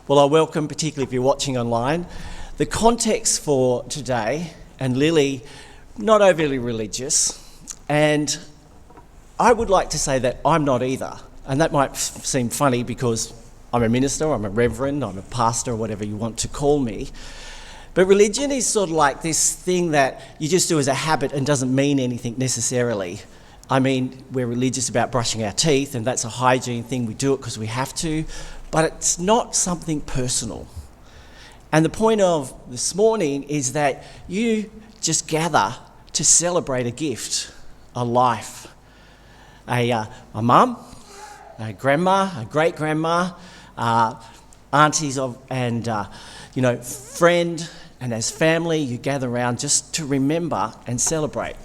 Well, I welcome, particularly if you're watching online, the context for today, and Lily, not overly religious, and I would like to say that I'm not either. And that might seem funny because I'm a minister, I'm a reverend, I'm a pastor, or whatever you want to call me. But religion is sort of like this thing that you just do as a habit and doesn't mean anything necessarily. I mean, we're religious about brushing our teeth, and that's a hygiene thing. We do it because we have to, but it's not something personal. And the point of this morning is that you just gather to celebrate a gift, a life, a mum, a grandma, a great-grandma, aunties and friend, and as family you gather around just to remember and celebrate.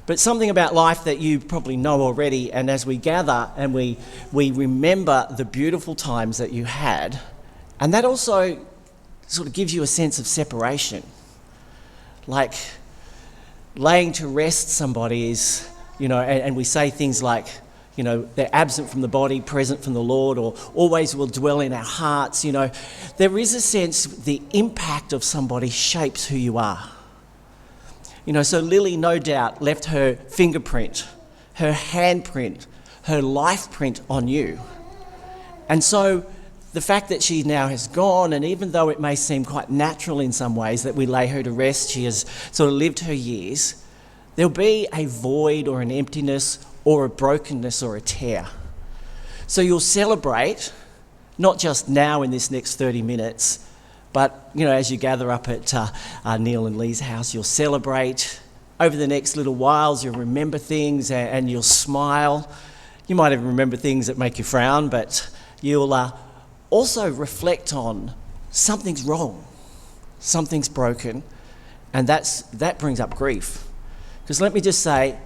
But something about life that you probably know already, and as we gather and we remember the beautiful times that you had, and that also sort of gives you a sense of separation. Like laying to rest somebody is, and we say things like, they're absent from the body, present from the Lord, or always will dwell in our hearts. There is a sense the impact of somebody shapes who you are. So Lily, no doubt, left her fingerprint, her handprint, her life print on you. And so the fact that she now has gone, and even though it may seem quite natural in some ways that we lay her to rest, she has sort of lived her years, there'll be a void or an emptiness or a brokenness or a tear. So you'll celebrate, not just now in this next 30 minutes, but, as you gather up at Neil and Lee's house, you'll celebrate. Over the next little whiles, you'll remember things and you'll smile. You might even remember things that make you frown, but you'll also reflect on something's wrong, something's broken, and that brings up grief. Because let me just say,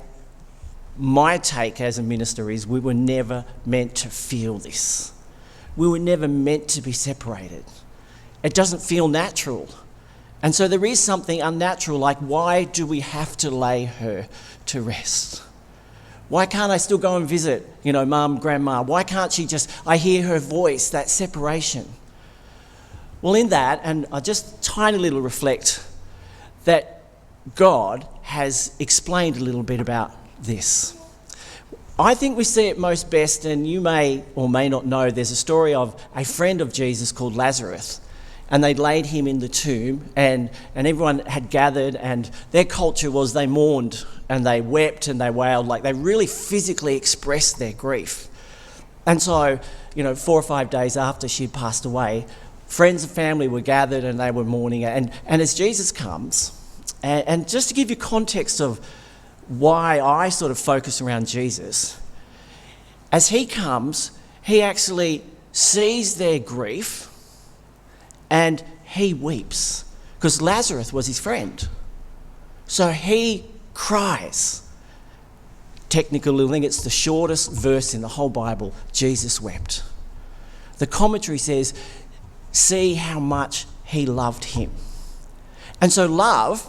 my take as a minister is we were never meant to feel this. We were never meant to be separated. It doesn't feel natural. And so there is something unnatural, like why do we have to lay her to rest? Why can't I still go and visit, mum, grandma? Why can't she I hear her voice, that separation? Well, in that, and I just tiny little reflect that God has explained a little bit about this. I think we see it most best, and you may or may not know, there's a story of a friend of Jesus called Lazarus. And they laid him in the tomb, and everyone had gathered, and their culture was they mourned and they wept and they wailed, like they really physically expressed their grief. And so, 4 or 5 days after she'd passed away, friends and family were gathered and they were mourning. And as Jesus comes, and just to give you context of why I sort of focus around Jesus, as he comes, he actually sees their grief, and he weeps, because Lazarus was his friend. So he cries. Technical little thing, it's the shortest verse in the whole Bible. Jesus wept. The commentary says, see how much he loved him. And so love,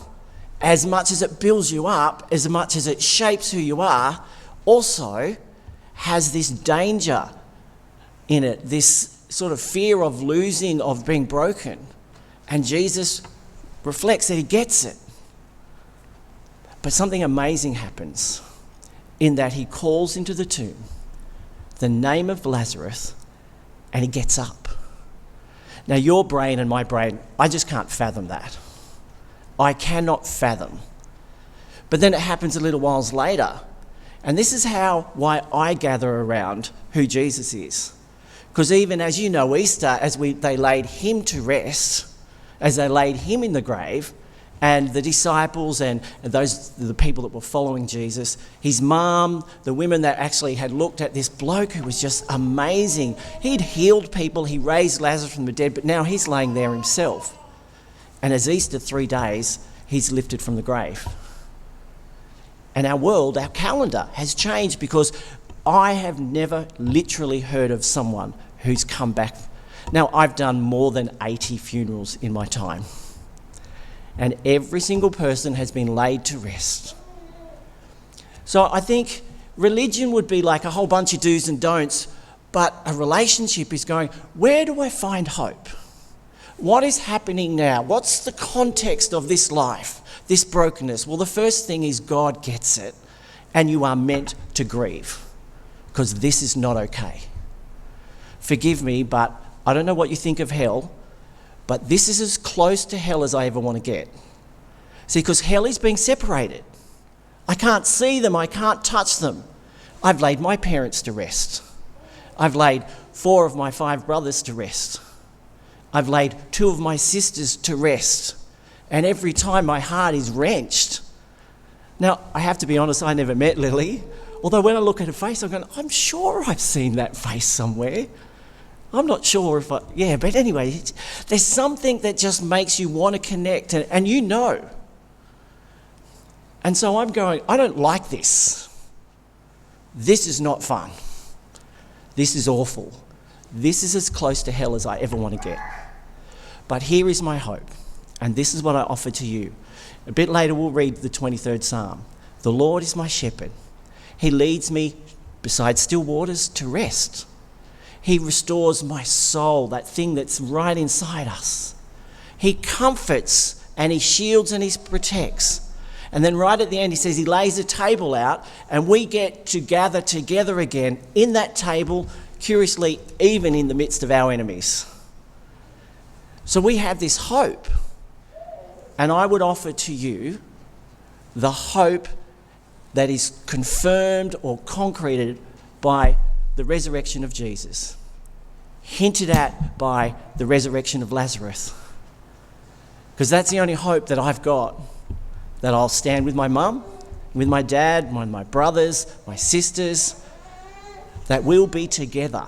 as much as it builds you up, as much as it shapes who you are, also has this danger in it, this sort of fear of losing, of being broken. And Jesus reflects that he gets it. But something amazing happens in that he calls into the tomb the name of Lazarus, and he gets up. Now your brain and my brain, I just can't fathom that. I cannot fathom. But then it happens a little whiles later. And this is why I gather around who Jesus is. Because even as you know, Easter, they laid him to rest, as they laid him in the grave, and the disciples and the people that were following Jesus, his mum, the women that actually had looked at this bloke who was just amazing. He'd healed people, he raised Lazarus from the dead, but now he's laying there himself. And as Easter 3 days, he's lifted from the grave. And our world, our calendar has changed, because I have never literally heard of someone who's come back. Now, I've done more than 80 funerals in my time, and every single person has been laid to rest. So I think religion would be like a whole bunch of do's and don'ts, But a relationship is going, where do I find hope? What is happening now? What's the context of this life, this brokenness? Well, the first thing is God gets it, and you are meant to grieve, because this is not okay. Forgive me, but I don't know what you think of hell, but this is as close to hell as I ever want to get. See, because hell is being separated. I can't see them, I can't touch them. I've laid my parents to rest. I've laid 4 of my 5 brothers to rest. I've laid 2 of my sisters to rest. And every time my heart is wrenched. Now, I have to be honest, I never met Lily. Although when I look at her face, I'm going, I'm sure I've seen that face somewhere. I'm not sure if but anyway, there's something that just makes you want to connect, and you know. And so I'm going, I don't like this. This is not fun. This is awful. This is as close to hell as I ever want to get. But here is my hope, and this is what I offer to you. A bit later we'll read the 23rd Psalm. The Lord is my shepherd. He leads me beside still waters to rest. He restores my soul, that thing that's right inside us. He comforts and he shields and he protects. And then right at the end he says he lays a table out, and we get to gather together again in that table, curiously, even in the midst of our enemies. So we have this hope. And I would offer to you the hope that is confirmed or concreted by the resurrection of Jesus, hinted at by the resurrection of Lazarus. Because that's the only hope that I've got, that I'll stand with my mum, with my dad, my brothers, my sisters, that we'll be together.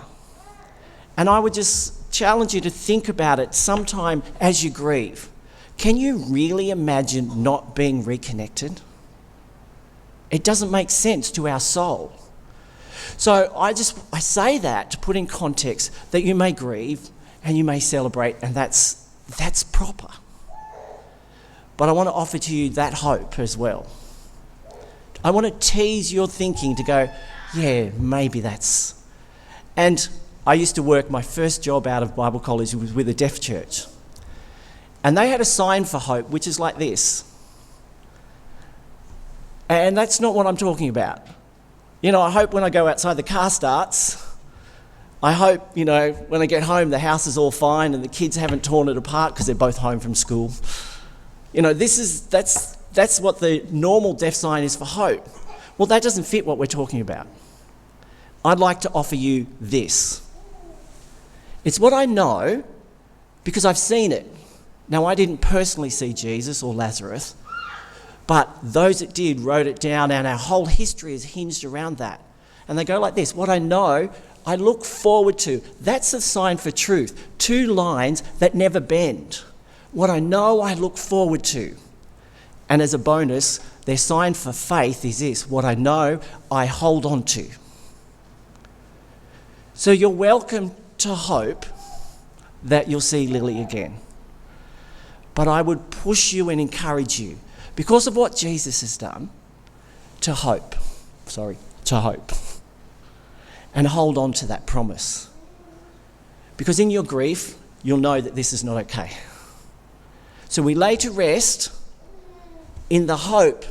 And I would just challenge you to think about it sometime as you grieve. Can you really imagine not being reconnected? It doesn't make sense to our soul. So I say that to put in context that you may grieve and you may celebrate, and that's proper. But I want to offer to you that hope as well. I want to tease your thinking to go, yeah, maybe that's... And I used to work, my first job out of Bible college was with a deaf church. And they had a sign for hope, which is like this. And that's not what I'm talking about. You know, I hope when I go outside the car starts. I hope, you know, when I get home the house is all fine and the kids haven't torn it apart because they're both home from school. You know, that's what the normal deaf sign is for hope. Well, that doesn't fit what we're talking about. I'd like to offer you this. It's what I know because I've seen it. Now, I didn't personally see Jesus or Lazarus, but those that did wrote it down, and our whole history is hinged around that. And they go like this: what I know, I look forward to. That's a sign for truth. 2 lines that never bend. What I know, I look forward to. And as a bonus, their sign for faith is this: what I know, I hold on to. So you're welcome to hope that you'll see Lily again. But I would push you and encourage you, because of what Jesus has done, to hope. And hold on to that promise. Because in your grief, you'll know that this is not okay. So we lay to rest in the hope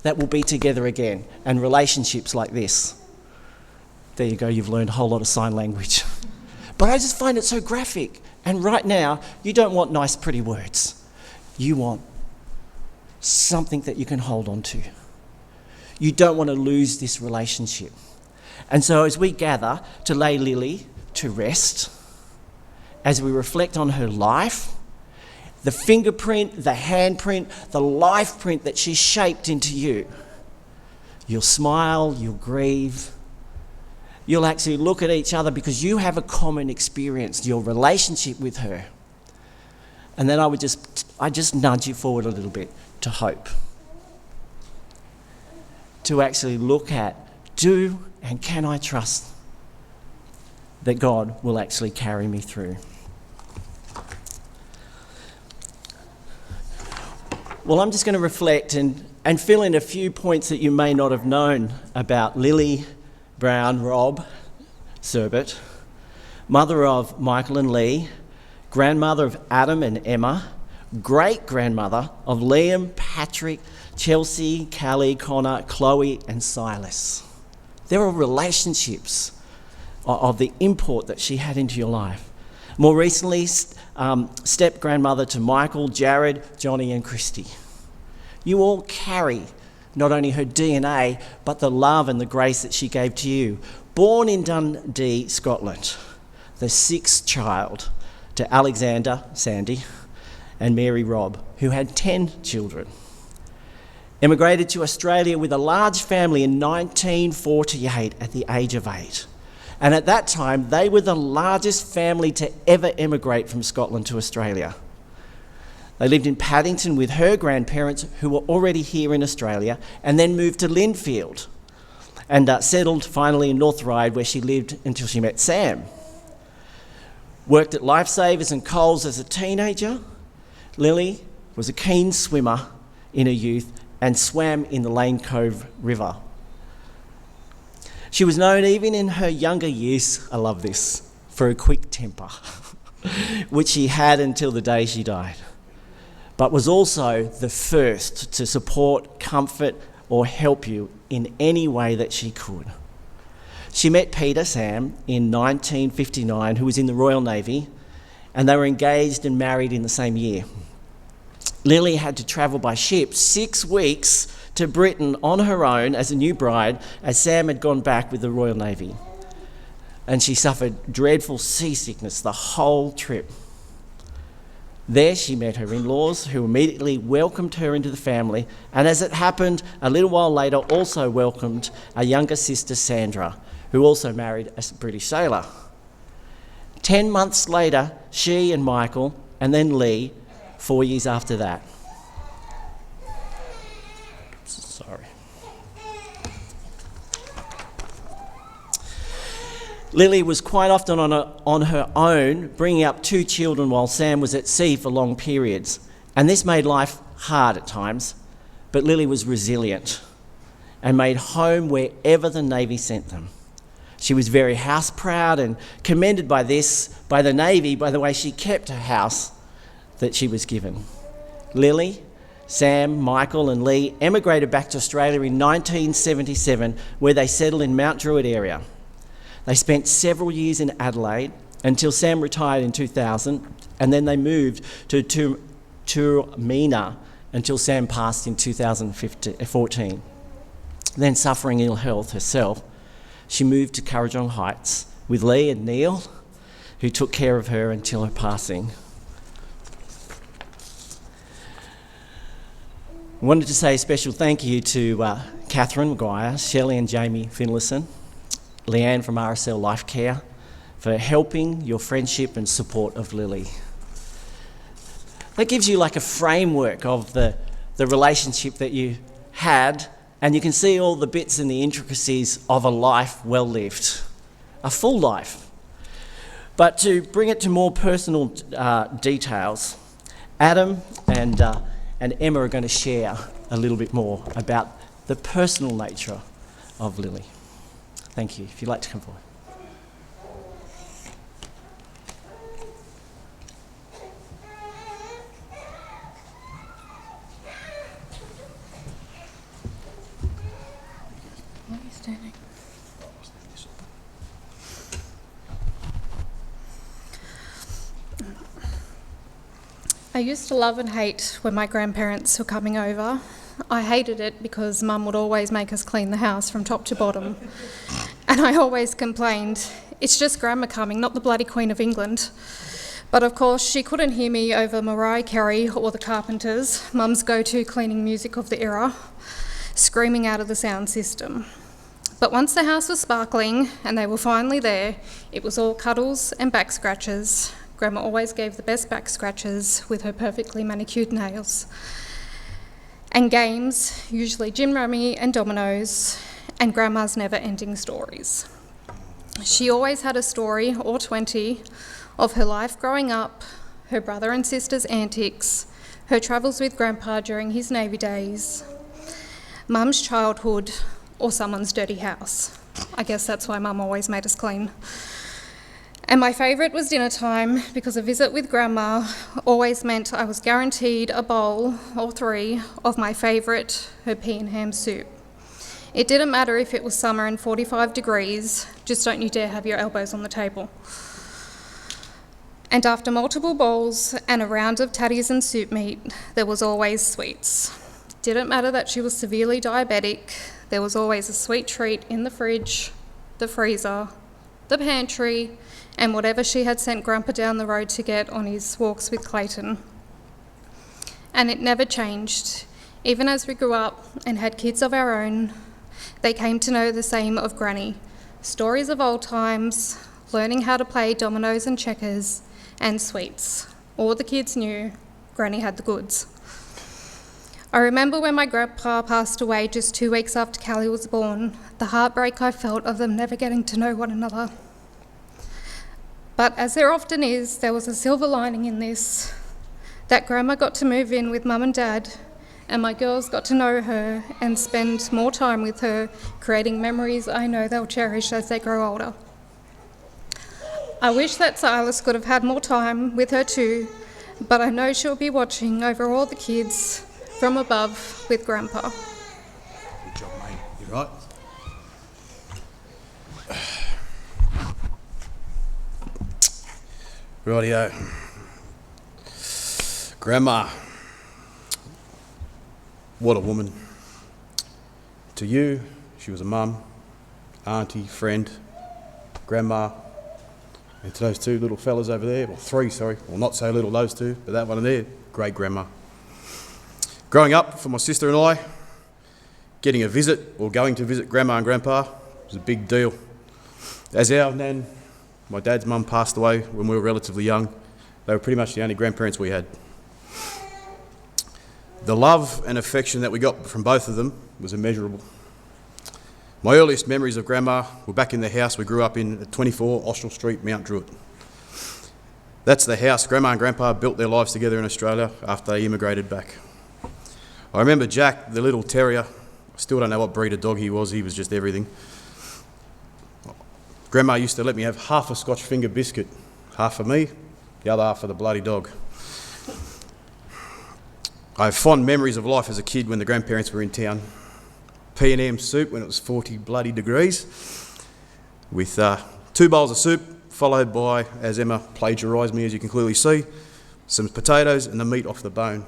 that we'll be together again, and relationships like this. There you go, you've learned a whole lot of sign language. But I just find it so graphic. And right now, you don't want nice, pretty words. You want something that you can hold on to. You don't want to lose this relationship. And so as we gather to lay Lily to rest, as we reflect on her life, the fingerprint, the handprint, the life print that she shaped into you, you'll smile, you'll grieve, you'll actually look at each other because you have a common experience, your relationship with her. And then I just nudge you forward a little bit to hope. To actually look at, do and can I trust that God will actually carry me through? Well, I'm just going to reflect and fill in a few points that you may not have known about Lily, Brown, Rob, Serbert, mother of Michael and Lee, grandmother of Adam and Emma, great-grandmother of Liam, Patrick, Chelsea, Callie, Connor, Chloe and Silas. There are relationships of the import that she had into your life. More recently, step-grandmother to Michael, Jared, Johnny and Christy. You all carry not only her DNA, but the love and the grace that she gave to you. Born in Dundee, Scotland, the sixth child to Alexander, Sandy, and Mary Robb, who had 10 children. Emigrated to Australia with a large family in 1948 at the age of 8. And at that time, they were the largest family to ever emigrate from Scotland to Australia. They lived in Paddington with her grandparents, who were already here in Australia, and then moved to Lindfield and settled finally in North Ryde, where she lived until she met Sam. Worked at Lifesavers and Coles as a teenager. Lily was a keen swimmer in her youth and swam in the Lane Cove River. She was known even in her younger years, I love this, for a quick temper, which she had until the day she died, but was also the first to support, comfort, or help you in any way that she could. She met Peter, Sam, in 1959, who was in the Royal Navy, and they were engaged and married in the same year. Lily had to travel by ship 6 weeks to Britain on her own as a new bride, as Sam had gone back with the Royal Navy. And she suffered dreadful seasickness the whole trip. There she met her in-laws, who immediately welcomed her into the family, and as it happened, a little while later also welcomed a younger sister, Sandra, who also married a British sailor. 10 months later, she and Michael, and then Lee, 4 years after that. Sorry. Lily was quite often on her own, bringing up 2 children while Sam was at sea for long periods. And this made life hard at times, but Lily was resilient and made home wherever the Navy sent them. She was very house proud and commended by the Navy, by the way she kept her house that she was given. Lily, Sam, Michael and Lee emigrated back to Australia in 1977, where they settled in Mount Druitt area. They spent several years in Adelaide until Sam retired in 2000, and then they moved to Turmena until Sam passed in 2014. Then, suffering ill health herself, she moved to Kurrajong Heights with Lee and Neil, who took care of her until her passing. I wanted to say a special thank you to Catherine Maguire, Shelley and Jamie Finlayson, Leanne from RSL Life Care, for helping your friendship and support of Lily. That gives you like a framework of the relationship that you had, and you can see all the bits and the intricacies of a life well lived, a full life. But to bring it to more personal details, Adam and Emma are going to share a little bit more about the personal nature of Lily. Thank you. If you'd like to come forward. Why are you standing? I used to love and hate when my grandparents were coming over. I hated it because Mum would always make us clean the house from top to bottom. And I always complained, it's just Grandma coming, not the bloody Queen of England. But of course, she couldn't hear me over Mariah Carey or the Carpenters, Mum's go-to cleaning music of the era, screaming out of the sound system. But once the house was sparkling and they were finally there, it was all cuddles and back scratches. Grandma always gave the best back scratches with her perfectly manicured nails. And games, usually gin rummy and dominoes, and Grandma's never-ending stories. She always had a story, or 20, of her life growing up, her brother and sister's antics, her travels with Grandpa during his Navy days, Mum's childhood, or someone's dirty house. I guess that's why Mum always made us clean. And my favourite was dinner time, because a visit with Grandma always meant I was guaranteed a bowl or 3 of my favourite, her pea and ham soup. It didn't matter if it was summer and 45 degrees, just don't you dare have your elbows on the table. And after multiple bowls and a round of tatties and soup meat, there was always sweets. Didn't matter that she was severely diabetic, there was always a sweet treat in the fridge, the freezer, the pantry, and whatever she had sent Grandpa down the road to get on his walks with Clayton. And it never changed. Even as we grew up and had kids of our own, they came to know the same of Granny. Stories of old times, learning how to play dominoes and checkers, and sweets. All the kids knew Granny had the goods. I remember when my grandpa passed away just 2 weeks after Callie was born, the heartbreak I felt of them never getting to know one another. But as there often is, there was a silver lining in this, that Grandma got to move in with Mum and Dad, and my girls got to know her and spend more time with her, creating memories I know they'll cherish as they grow older. I wish that Silas could have had more time with her too, but I know she'll be watching over all the kids from above with Grandpa. Good job, mate. You right? Rightio. Grandma. What a woman. To you, she was a mum, auntie, friend, grandma, and to those 2 little fellas over there, well 3, sorry, well not so little those 2, but that one in there, great grandma. Growing up, for my sister and I, getting a visit or going to visit Grandma and Grandpa was a big deal. As our nan, my dad's mum, passed away when we were relatively young, they were pretty much the only grandparents we had. The love and affection that we got from both of them was immeasurable. My earliest memories of Grandma were back in the house we grew up in at 24 Austral Street, Mount Druitt. That's the house Grandma and Grandpa built their lives together in Australia after they immigrated back. I remember Jack, the little terrier. I still don't know what breed of dog he was just everything. Grandma used to let me have half a Scotch finger biscuit, half for me, the other half for the bloody dog. I have fond memories of life as a kid when the grandparents were in town. Pea and ham soup when it was 40 bloody degrees, with 2 bowls of soup, followed by, as Emma plagiarised me as you can clearly see, some potatoes and the meat off the bone.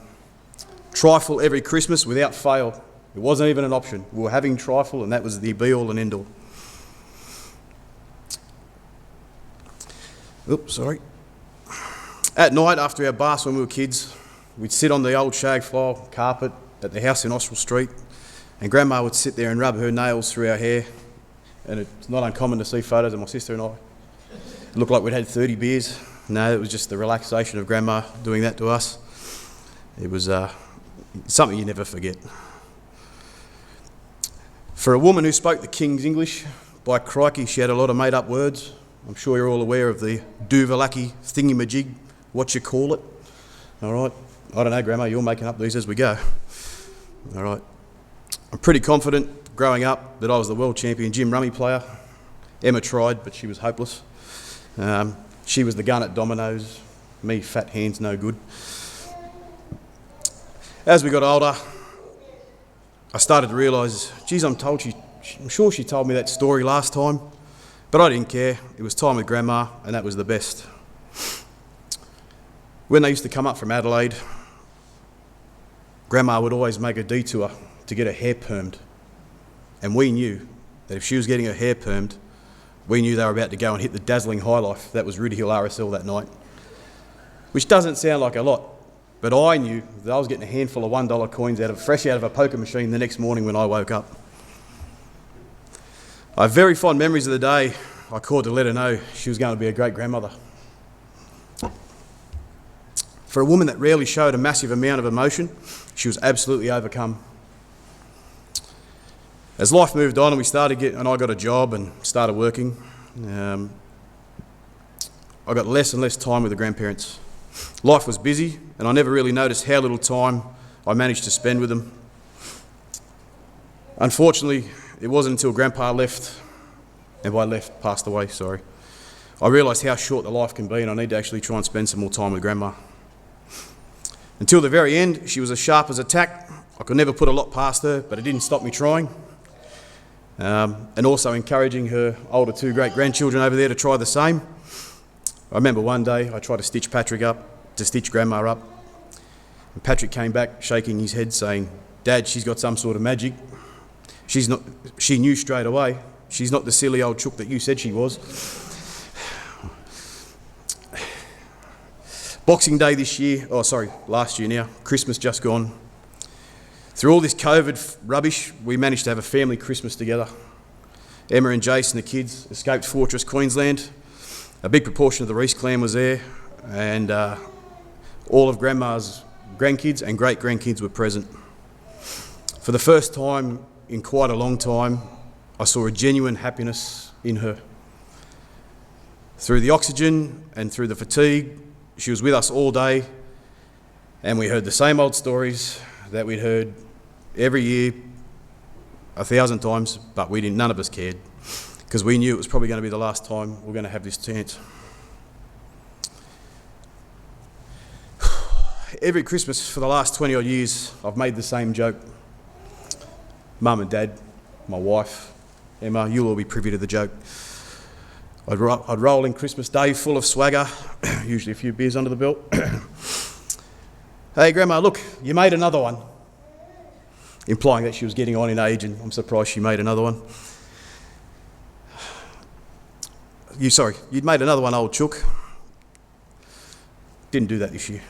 Trifle every Christmas without fail. It wasn't even an option. We were having trifle and that was the be all and end all. Oops, sorry. At night after our baths when we were kids, we'd sit on the old shag floor carpet at the house in Austral Street, and Grandma would sit there and rub her nails through our hair, and it's not uncommon to see photos of my sister and I. It looked like we'd had 30 beers. No, it was just the relaxation of Grandma doing that to us. It was something you never forget. For a woman who spoke the King's English, by crikey, she had a lot of made-up words. I'm sure you're all aware of the Duvalaki thingy-majig, what you call it. All right. I don't know, Grandma, you're making up these as we go. All right. I'm pretty confident, growing up, that I was the world champion gym rummy player. Emma tried, but she was hopeless. She was the gun at dominoes. Me, fat hands, no good. As we got older, I started to realise, geez, I'm sure she told me that story last time, but I didn't care. It was time with Grandma, and that was the best. When they used to come up from Adelaide, Grandma would always make a detour to get her hair permed. And we knew that if she was getting her hair permed, we knew they were about to go and hit the dazzling high life. That was Rooty Hill RSL that night. Which doesn't sound like a lot, but I knew that I was getting a handful of $1 coins fresh out of a poker machine the next morning when I woke up. I have very fond memories of the day I called to let her know she was going to be a great grandmother. For a woman that rarely showed a massive amount of emotion, she was absolutely overcome. As life moved on and I got a job and started working, I got less and less time with the grandparents. Life was busy and I never really noticed how little time I managed to spend with them. Unfortunately, it wasn't until Grandpa left, and by left, passed away, sorry, I realised how short the life can be and I need to actually try and spend some more time with Grandma. Until the very end, she was as sharp as a tack. I could never put a lot past her, but it didn't stop me trying. And also encouraging her older 2 great-grandchildren over there to try the same. I remember one day I tried to stitch Grandma up. And Patrick came back shaking his head saying, "Dad, she's got some sort of magic. She knew straight away. She's not the silly old chook that you said she was." Boxing Day last year now, Christmas just gone. Through all this COVID rubbish, we managed to have a family Christmas together. Emma and Jason, the kids, escaped Fortress Queensland. A big proportion of the Reese clan was there, and all of Grandma's grandkids and great-grandkids were present. For the first time in quite a long time, I saw a genuine happiness in her. Through the oxygen and through the fatigue, she was with us all day, and we heard the same old stories that we'd heard every year 1,000 times, but none of us cared, because we knew it was probably going to be the last time we were going to have this chance. Every Christmas for the last 20 odd years, I've made the same joke. Mum and Dad, my wife, Emma, you'll all be privy to the joke. I'd roll in Christmas Day full of swagger, usually a few beers under the belt. "Hey Grandma, look, you made another one." Implying that she was getting on in age, and I'm surprised she made another one. You'd made another one, old chook. Didn't do that this year.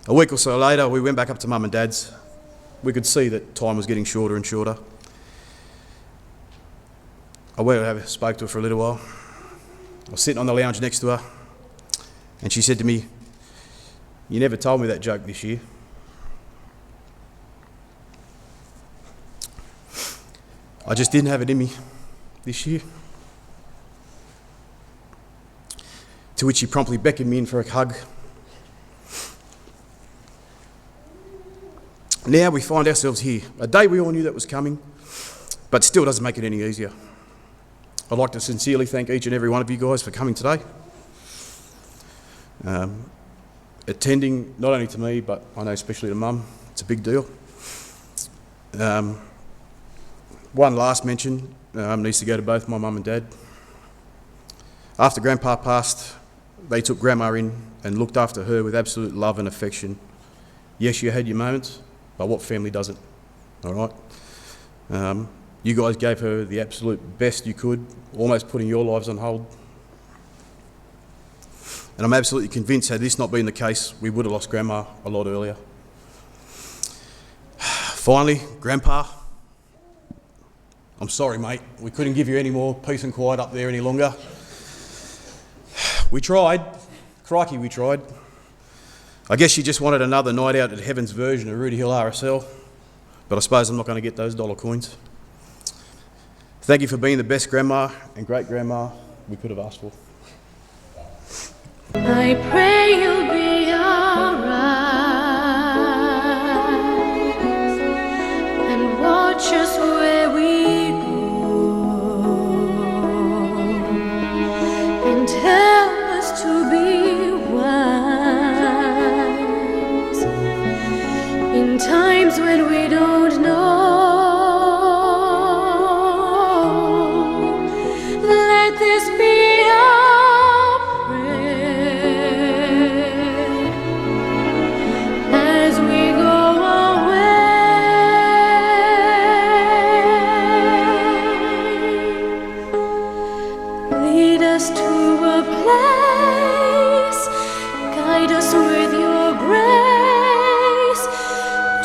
A week or so later, we went back up to Mum and Dad's. We could see that time was getting shorter and shorter. I went and spoke to her for a little while. I was sitting on the lounge next to her, and she said to me, "You never told me that joke this year." I just didn't have it in me this year. To which she promptly beckoned me in for a hug. Now we find ourselves here, a day we all knew that was coming, but still doesn't make it any easier. I'd like to sincerely thank each and every one of you guys for coming today. Attending, not only to me, but I know especially to Mum, it's a big deal. One last mention needs to go to both my mum and dad. After Grandpa passed, they took Grandma in and looked after her with absolute love and affection. Yes, you had your moments, but what family doesn't? All right? You guys gave her the absolute best you could, almost putting your lives on hold. And I'm absolutely convinced had this not been the case, we would have lost Grandma a lot earlier. Finally, Grandpa, I'm sorry, mate. We couldn't give you any more peace and quiet up there any longer. We tried. Crikey, we tried. I guess she just wanted another night out at Heaven's version of Rudy Hill RSL, but I suppose I'm not going to get those dollar coins. Thank you for being the best grandma and great-grandma we could have asked for. I pray you'll be alright and watch us where we go and help us to be wise in times when we don't know. Let this be our prayer as we go away. Lead us to a place, guide us with your grace,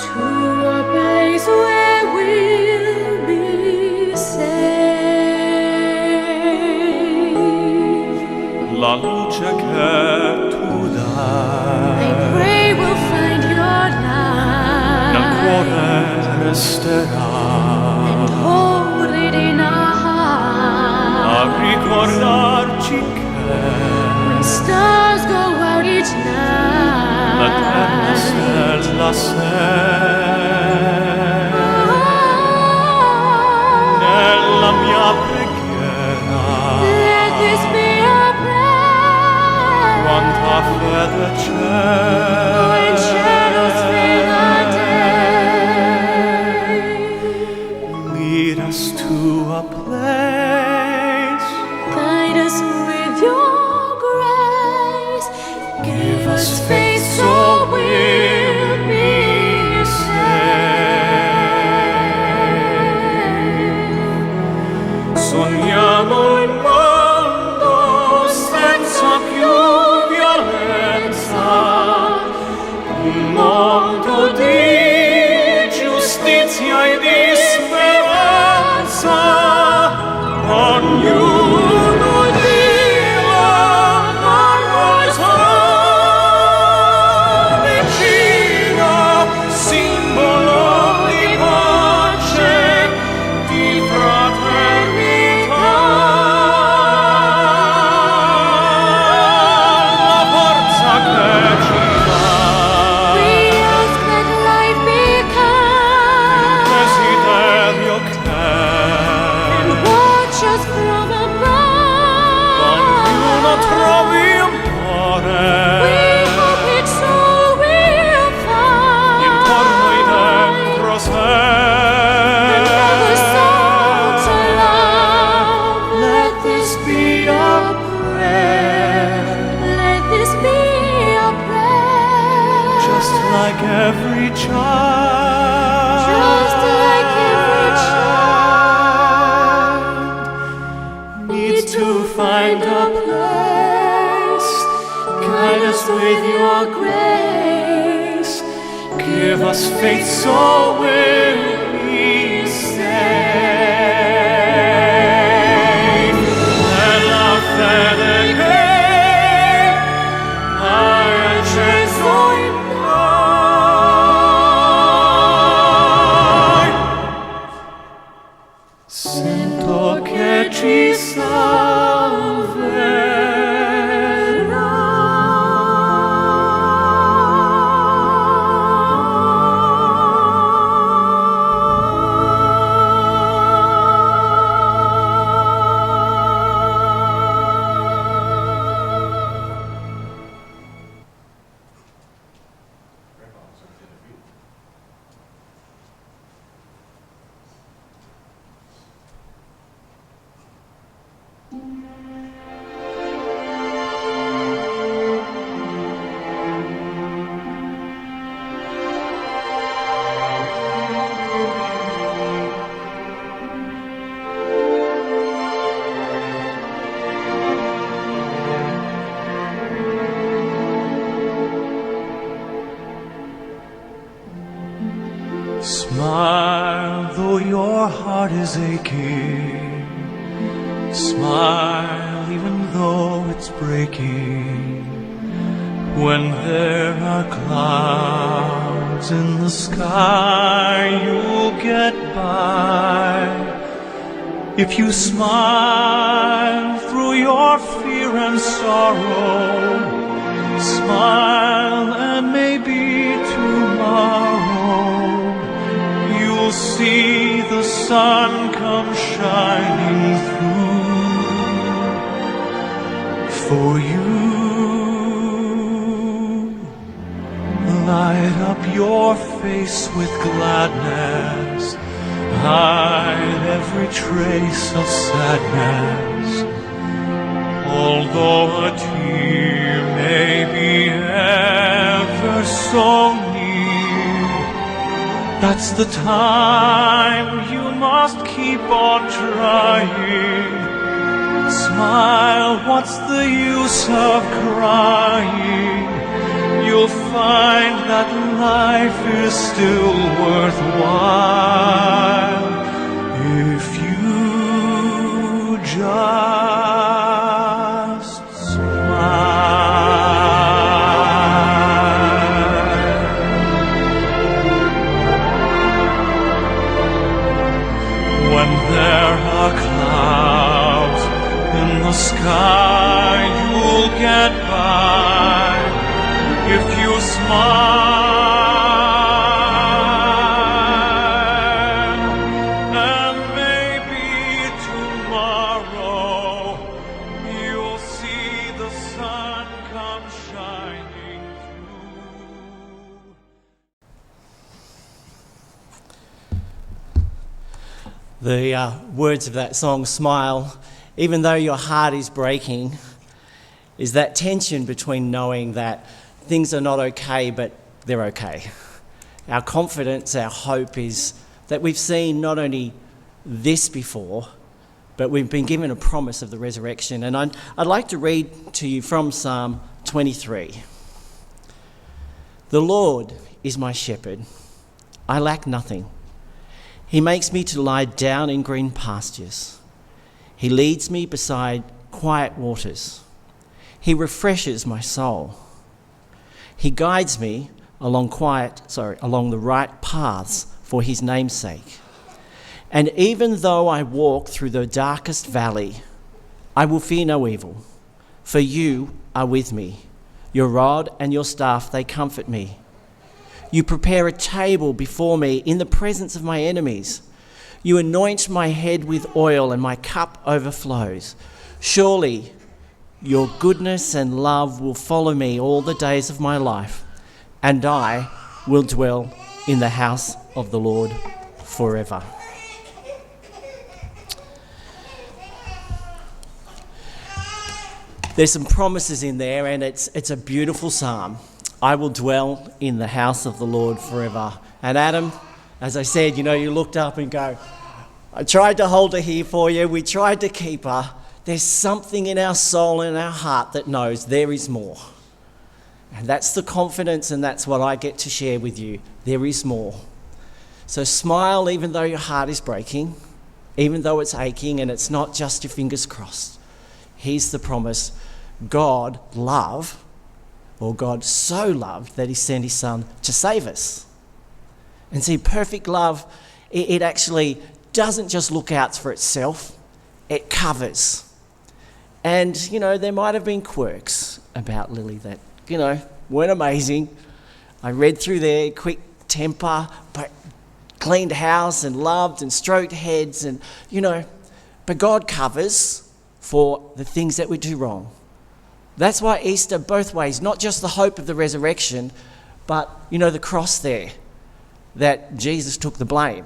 to a place where we'll be safe. La luce che tu I dai pray we'll find your nel light cuore resterà and hold it in our a heart. ricordarci che When stars go out each l'eterna night, stella sei nel us faith, so we'll be saved. Sogniamo un mondo senza più violenza, un mondo di giustizia e di speranza. Ognuno Dio arrosa vicino, simbolo di pace, di fraternità. La forza che ci dà. We ask that life become Desiderio che watch us from ognuno above. trovi We amore hope each soul will intorno e dentro find sé. another soul to love. Let this be our prayer. Let this be our prayer. Just like every child. Just like every child needs to find a place. Guide us with your grace. Give us faith so we'll be safe. Nella fede che hai acceso in noi. Sento che ci Smile though your heart is aching. Smile even though it's breaking. When there are clouds in the sky, you'll get by. If you smile through your fear and sorrow, smile and maybe tomorrow you'll see the sun come shining through for you. Light up your face with gladness, hide every trace of sadness. Although a tear may be ever so near, that's the time you must keep on trying. Smile, what's the use of crying? You'll find that life is still worthwhile if you just smile. When there are clouds in the sky, you'll get by if you smile. And maybe tomorrow you'll see the sun come shining through. The words of that song, Smile, even though your heart is breaking, is that tension between knowing that things are not okay, but they're okay. Our confidence, our hope is that we've seen not only this before, but we've been given a promise of the resurrection. And I'd like to read to you from Psalm 23. The Lord is my shepherd. I lack nothing. He makes me to lie down in green pastures. He leads me beside quiet waters. He refreshes my soul. He guides me along the right paths for his name's sake. And even though I walk through the darkest valley, I will fear no evil, for you are with me. Your rod and your staff, they comfort me. You prepare a table before me in the presence of my enemies. You anoint my head with oil, and my cup overflows. Surely your goodness and love will follow me all the days of my life, and I will dwell in the house of the Lord forever. There's some promises in there, and it's a beautiful psalm. I will dwell in the house of the Lord forever. And Adam, as I said, you looked up and go, I tried to hold her here for you. We tried to keep her. There's something in our soul and our heart that knows there is more. And that's the confidence, and that's what I get to share with you. There is more. So smile even though your heart is breaking, even though it's aching, and it's not just your fingers crossed. Here's the promise. God so loved that he sent his son to save us. And see, perfect love, it actually doesn't just look out for itself, it covers. And, there might have been quirks about Lily that, weren't amazing. I read through there, quick temper, but cleaned house and loved and stroked heads and, but God covers for the things that we do wrong. That's why Easter both ways, not just the hope of the resurrection, but, the cross there, that Jesus took the blame.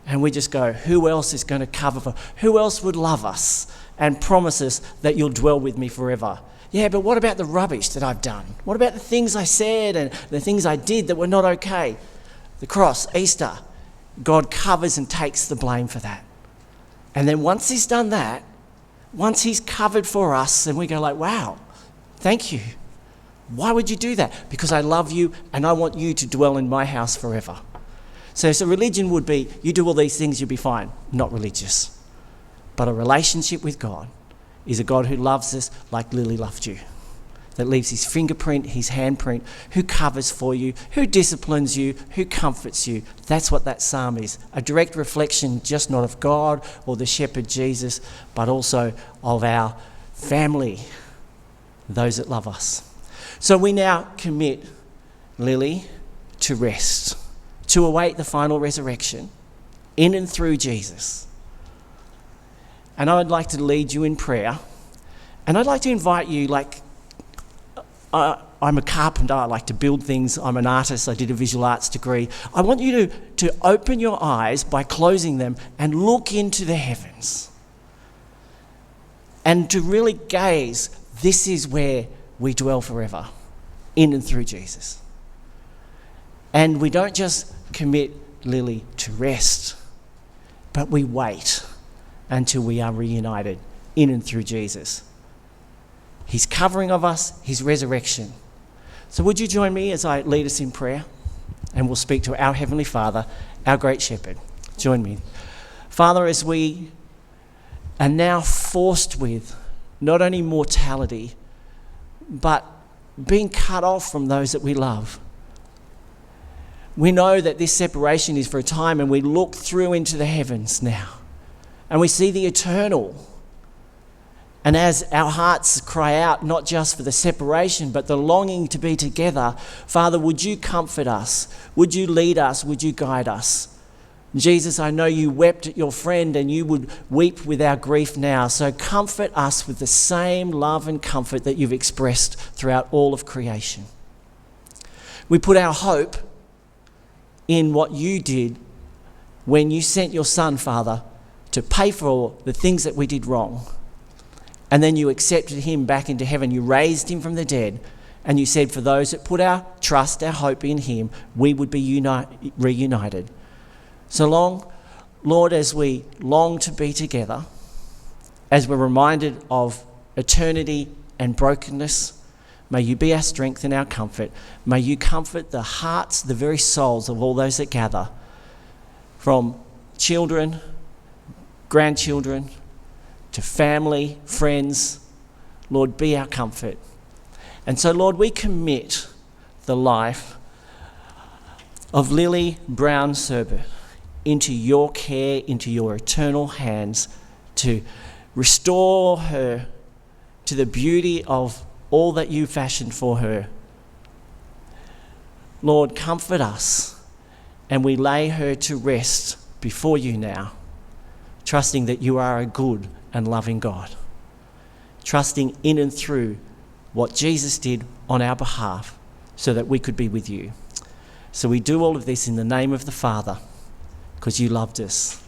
And we just go, who else is going to cover for, who else would love us and promise us that you'll dwell with me forever? Yeah, but what about the rubbish that I've done? What about the things I said and the things I did that were not okay? The cross, Easter, God covers and takes the blame for that. And then once he's done that, once he's covered for us, and we go like, wow, thank you. Why would you do that? Because I love you and I want you to dwell in my house forever. So religion would be, you do all these things, you'll be fine. Not religious. But a relationship with God is a God who loves us like Lily loved you. That leaves his fingerprint, his handprint, who covers for you, who disciplines you, who comforts you. That's what that psalm is. A direct reflection, just not of God or the shepherd Jesus, but also of our family, those that love us. So we now commit Lily to rest, to await the final resurrection in and through Jesus. And I would like to lead you in prayer. And I'd like to invite you, I'm a carpenter, I like to build things, I'm an artist, I did a visual arts degree. I want you to open your eyes by closing them and look into the heavens. And to really gaze, this is where we dwell forever, in and through Jesus. And we don't just commit Lily to rest, but we wait until we are reunited in and through Jesus. His covering of us, his resurrection. So would you join me as I lead us in prayer? And we'll speak to our Heavenly Father, our great shepherd. Join me. Father, as we are now forced with not only mortality, but being cut off from those that we love. We know that this separation is for a time, and we look through into the heavens now and we see the eternal. And as our hearts cry out, not just for the separation, but the longing to be together, Father, would you comfort us? Would you lead us? Would you guide us? Jesus, I know you wept at your friend and you would weep with our grief now. So comfort us with the same love and comfort that you've expressed throughout all of creation. We put our hope in what you did when you sent your Son, Father, to pay for the things that we did wrong. And then you accepted him back into heaven. You raised him from the dead. And you said for those that put our trust, our hope in him, we would be reunited. So long, Lord, as we long to be together, as we're reminded of eternity and brokenness, may you be our strength and our comfort. May you comfort the hearts, the very souls of all those that gather, from children, grandchildren, to family, friends. Lord, be our comfort. And so, Lord, we commit the life of Lily Brown Serbert into your care, into your eternal hands, to restore her to the beauty of all that you fashioned for her. Lord, comfort us, and we lay her to rest before you now, trusting that you are a good and loving God, trusting in and through what Jesus did on our behalf so that we could be with you. So we do all of this in the name of the Father, because you loved us.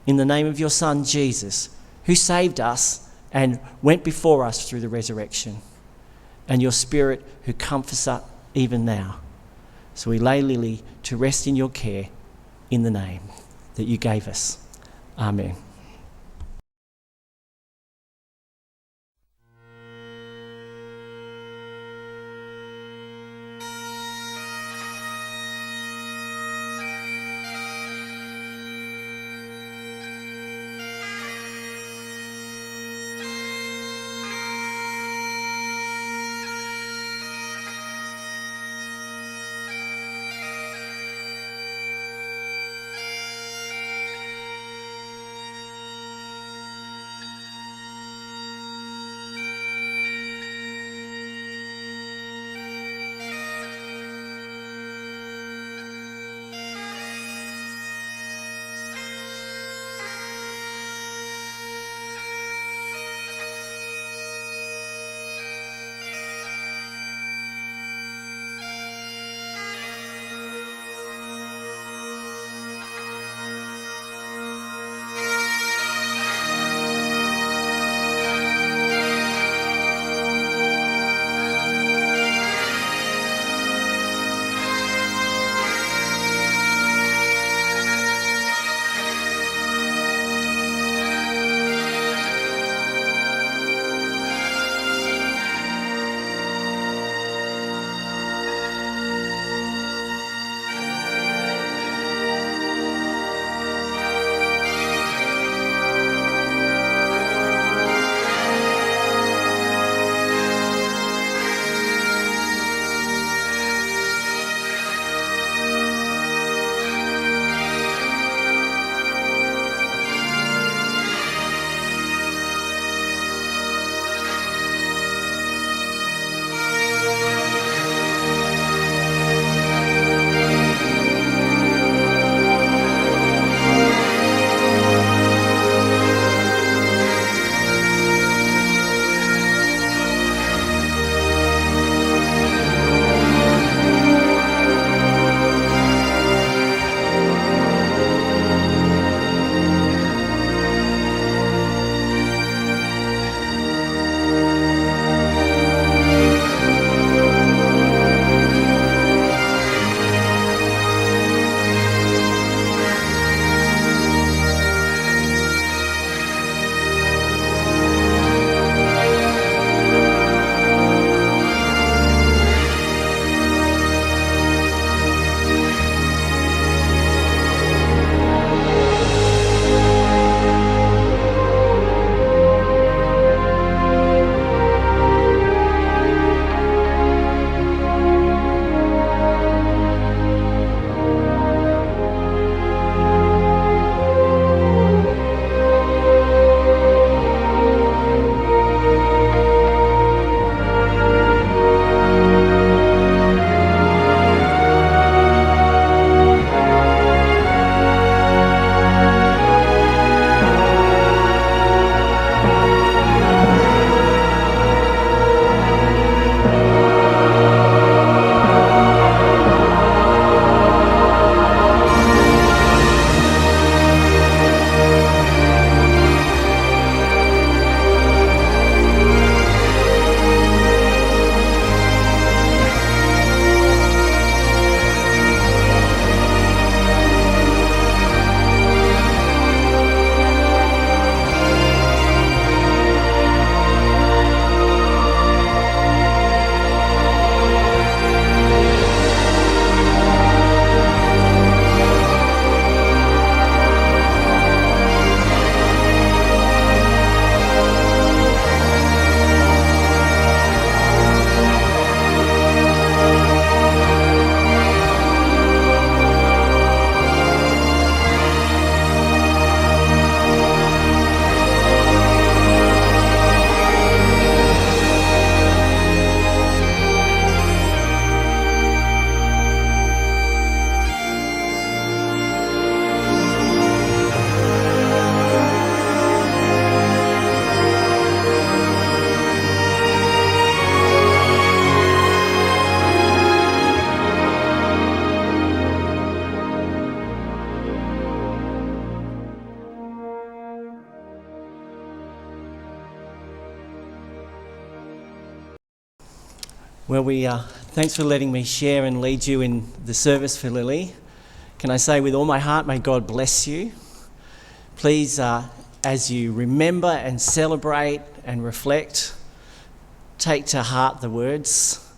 In the name of your Son, Jesus, who saved us and went before us through the resurrection, and your Spirit who comforts us even now. So we lay Lily to rest in your care in the name that you gave us. Amen. Well, thanks for letting me share and lead you in the service for Lily. Can I say with all my heart, may God bless you. Please, as you remember and celebrate and reflect, take to heart the words,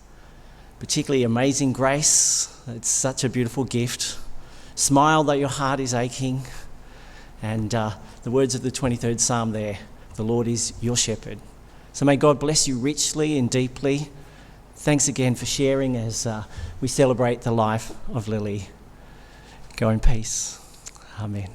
particularly Amazing Grace. It's such a beautiful gift. Smile though your heart is aching. And the words of the 23rd Psalm there, the Lord is your shepherd. So may God bless you richly and deeply. Thanks again for sharing as we celebrate the life of Lily. Go in peace. Amen.